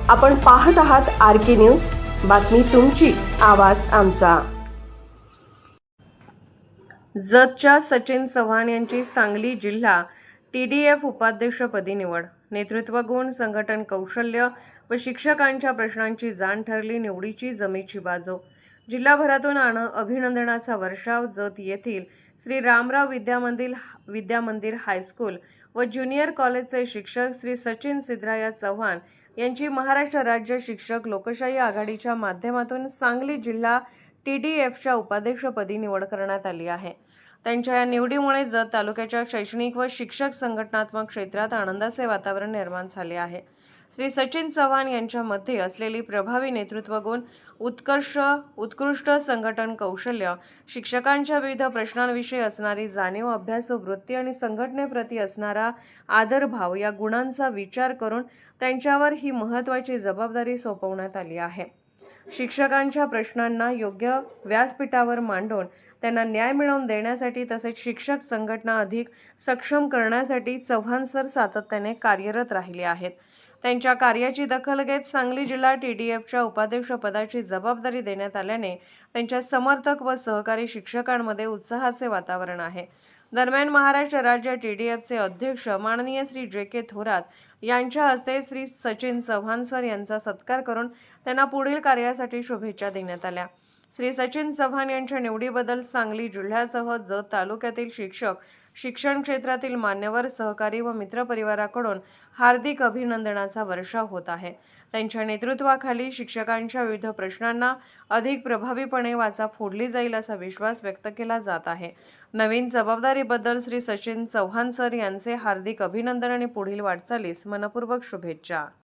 आपण पाहत आहात RK न्यूज, बातमी तुमची, आवाज आमचा। जतच्या सचिन चव्हाण यांची सांगली जिल्हा TDF उपाध्यक्षपदी निवड। नेतृत्व गुण, संघटन कौशल्य व शिक्षकांच्या प्रश्नांची जाण ठरली निवडीची जमेची बाजू। जिल्हाभरातून अभिनंदनाचा वर्षाव। जत येथील श्री रामराव विद्यामंदिर हायस्कूल व ज्युनियर कॉलेजचे शिक्षक श्री सचिन सिद्धराया चव्हाण यांची महाराष्ट्र राज्य शिक्षक लोकशाही आघाडीच्या माध्यमातून सांगली जिल्हा TDFच्या उपाध्यक्षपदी निवड करण्यात आली आहे। त्यांच्या या निवडीमुळे जत तालुक्याच्या शैक्षणिक व शिक्षक संघटनात्मक क्षेत्रात आनंदाचे वातावरण निर्माण झाले आहे। श्री सचिन चव्हाण यांच्यामध्ये असलेली प्रभावी नेतृत्व गुण, उत्कृष्ट संघटन कौशल्य, शिक्षकांच्या विविध प्रश्नांविषयी असणारी जाणीव, अभ्यासू वृत्ती आणि संघटनेप्रती असणारा आदरभाव या गुणांचा विचार करून त्यांच्यावर ही महत्त्वाची जबाबदारी सोपवण्यात आली आहे। शिक्षकांच्या प्रश्नांना योग्य व्यासपीठावर मांडून त्यांना न्याय मिळवून देण्यासाठी तसेच शिक्षक संघटना अधिक सक्षम करण्यासाठी चव्हाण सर सातत्याने कार्यरत राहिले आहेत। त्यांच्या कार्याची दखल घेत सांगली जिल्हा TDFच्या उपाध्यक्षपदाची जबाबदारी देण्यात आल्याने त्यांच्या समर्थक व सहकारी शिक्षकांमध्ये उत्साहाचे वातावरण आहे। दरम्यान महाराष्ट्र राज्य TDFचे अध्यक्ष माननीय श्री JK थोरात यांच्या हस्ते श्री सचिन चव्हाण सर यांचा सत्कार करून त्यांना पुढील कार्यासाठी शुभेच्छा देण्यात आल्या। श्री सचिन चव्हाण यांच्या निवडीबद्दल सांगली जिल्ह्यासह जत तालुक्यातील शिक्षक, शिक्षण क्षेत्रातील मान्यवर, सहकारी व मित्रपरिवाराकडून हार्दिक अभिनंदनाचा वर्षाव होत आहे। त्यांच्या नेतृत्वाखाली शिक्षकांच्या विविध प्रश्नांना अधिक प्रभावीपणे वाचा फोडली जाईल असा विश्वास व्यक्त केला जात आहे। नवीन जबाबदारीबद्दल श्री सचिन चव्हाण सर यांचे हार्दिक अभिनंदन आणि पुढील वाटचालीस मनपूर्वक शुभेच्छा।